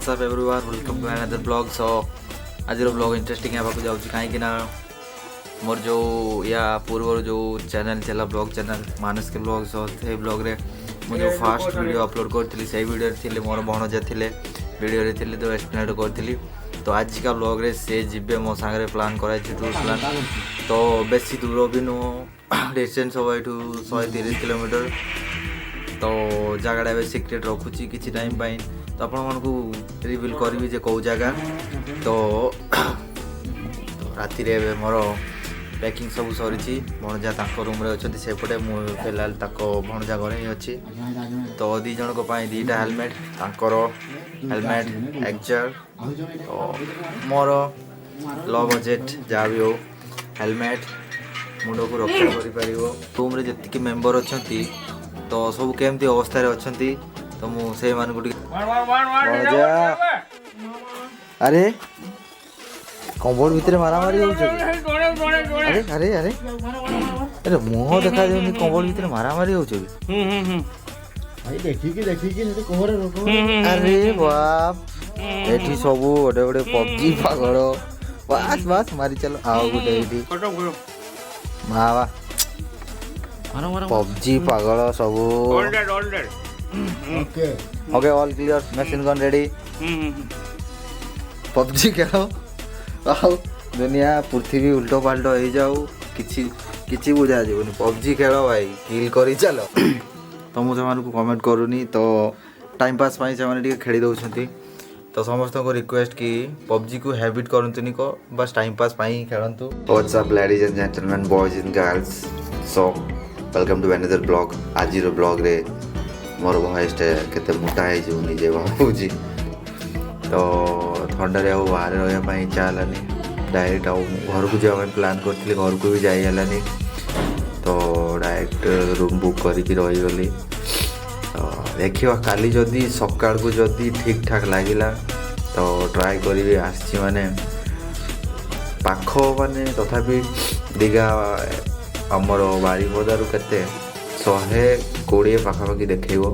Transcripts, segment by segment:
WhatsApp everyone welcome to another blog. So आज blog interesting होगा जाऊँ कहीं मोर जो या पूर्व जो चैनल चला ब्लॉग चैनल मानस के ब्लॉग सो से ब्लॉग रे मुझे जो फास्ट वीडियो अपलोड करी से वीडियो थे मोर भणजा थे वीडियो थे तो एक्सप्लेन करी। तो आज का ब्लॉग रे से जीवे मो सांगे प्लान कराई टूर प्लान तो बेसी दूर भी नुह डिस्टेंस हम ये 130 किलोमीटर। तो जगह सिक्रेट रखुची किसी टाइम तो आपण को रिवील करी जे कौ जगह। तो राति मोर पैकिंग सब सरी भणजा रूम रे अच्छे सेपटे मुझे फिलहाल भणजा घर ही अच्छी। तो दी जन दीटा हेलमेट हेलमेट एक्जर तो मोर लो बजेट जहाँ भी हो हेलमेट मुंड को रक्षा कर रूम रे जी मेम्बर अच्छा तो सब केमती अवस्था अच्छा तो मुझे अरे कम्बल भितर मारामारी हो अरे अरे अरे अरे मुह देखा जाऊनी कम्बल भितर मारामारी हो अरे बाप एठी सब गोटे गोटे पबजी पागल बास बास मारी चलो आओ गोटे मावा पबजी पागल सब okay all clear machine gun ready PUBG खेलो आओ दुनिया पृथ्वी उल्टो पाल्टो हो जाऊ किछि बुझा जीवन पबजी खेल भाई किल करी चलो। तो मुझे कमेंट करूनी तो टाइम पास से खेली दौरान तो समस्त को रिक्वेस्ट कि पबजी को हैबिट करंतुनी को बस टाइम पास खेलंतु। What's up ladies and gentleman boys and girls so welcome to another blog. आज ब्लॉग रे मोर वॉइस केते मोटा है जो निजे भावुची तो ठंडा रे बाहर रहा इच्छा है डायरेक्ट घर को जावा प्लान करी घर को भी जाई हलानी तो डायरेक्ट रूम बुक करके रहीगली। तो देखिए काली जदि सकाल को जदि ठीक ठाक लगिला तो ट्राए करी आसी माने पाख माने तथापि दीघा आमर बारिपदारू केते 120 पाखापाखि देखो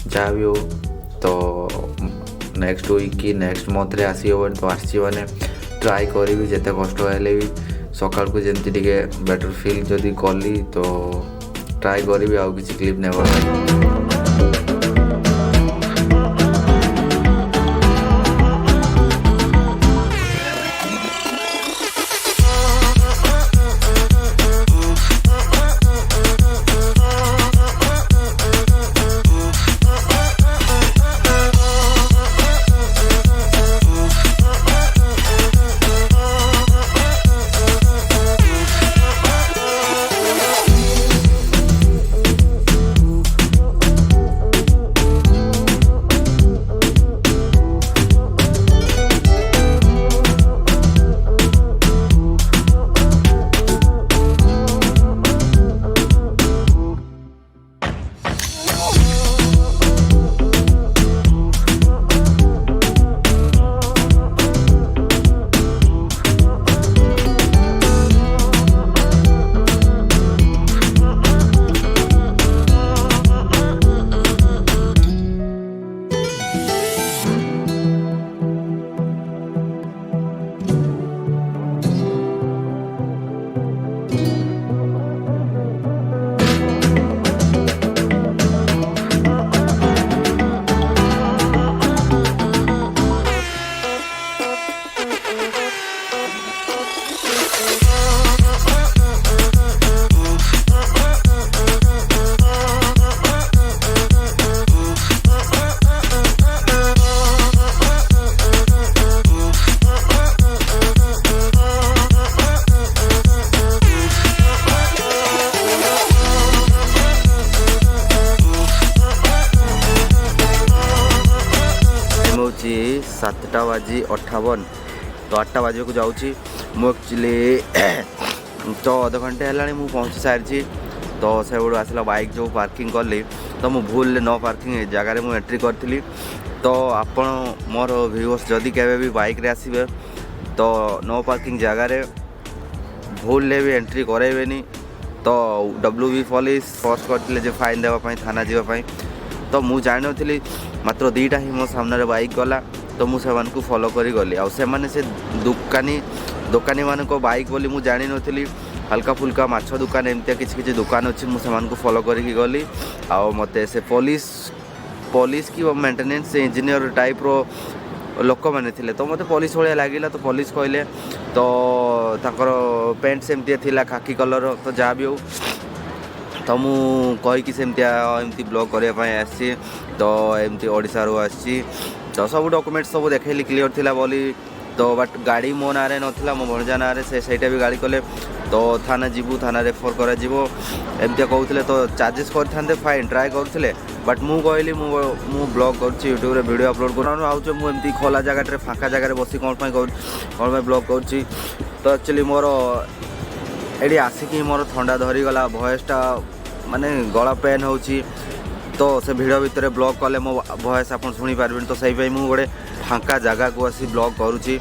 जहाँ भी हो। तो नेक्स्ट वीक कि नेक्स्ट मंथ रे आसी हो तो आसी माने ट्राए करी जिते कष्ट हेले भी सकाल को जमती टिके बेटर फील जदि कली तो ट्राए करी आउ किसी क्लिप नेब। हूँ 7:58 तो 8टा बजे को जाऊँगी मु एक्चुअली तो अध घंटे है मुझे पहुँची सारी। तो से बड़ू आसला बाइक जो पार्किंग कली तो मु भूल न पार्किंग जगार मुझे एंट्री करी। तो आपण मोर व्यूअर्स जदि केबे भी बाइक रे आसीबे तो नो पार्किंग जगार भूल भी एंट्री करेबेनी। तो WB पुलिस फोर्स करते फाइन देवाई थाना जावाई तो मुझे जानी मात्र 2टा ही मो सामने बाइक गला तो मुझे फॉलो करी गली आ से दुकानी मानक बाइक बोली मुझे जानी नी हल्का फुल्का माछ दुकान एमती किसी दुकान अच्छी मुझे फॉलो करी गली आ मत से पुलिस की मेंटेनेंस इंजीनियर टाइप रो लोक मैंने थे तो मत पुलिस भाया लगे तो पुलिस कहले तो ताकर पेंट सेमती थी खाकी कलर तो जहाँ भी हो तो मु कहीकि सेमती ब्लॉग करने आसी तो एमती ओडिशा रो आसी तो सब डॉक्यूमेंट सब देखली क्लियर थिला बोली तो बट गाड़ी मो ना नाला मो भणजा ना सेटा भी गाड़ी कले तो थाना जीवु थाना रेफर करा एमती कहते तो चार्जेस करते फाइन ट्राए करते बट मु कहली मु ब्लॉग कर यूट्यूब रे वीडियो अपलोड कर मुझे खोला जगह फाँका जगह बस कौन ब्लॉग कर तो एक्चुअली मोर ये आसिकी मोर ठंडा धरीगला भॉइसटा माने गला पेन हो तो से भिड़ भितर ब्लॉग कले मो भॉइस आप शुणी पारे तो से मुझे गोटे फाँका जगह को आसी ब्लॉग करुँची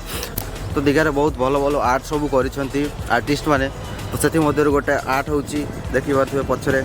तो दीघार बहुत भल भल आर्ट सब कर आर्टिस्ट मैंने तो से गोटे आर्ट हो देखिए पछरे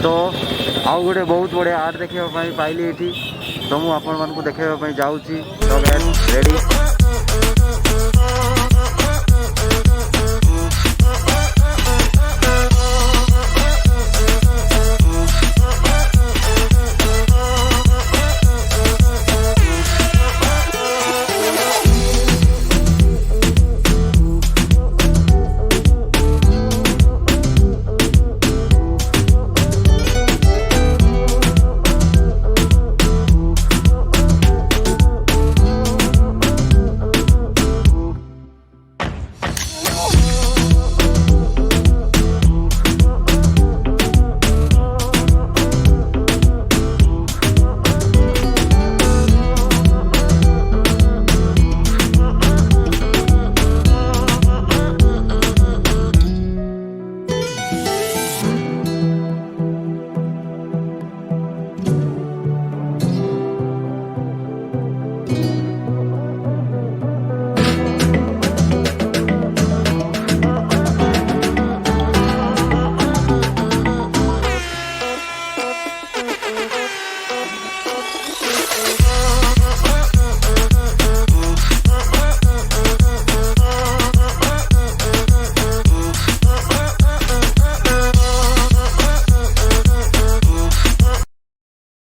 तो आउ गोटे बहुत बड़े आर्ट देखा पाइली ये तो मुझे देखा जाऊँगी तो रेडी।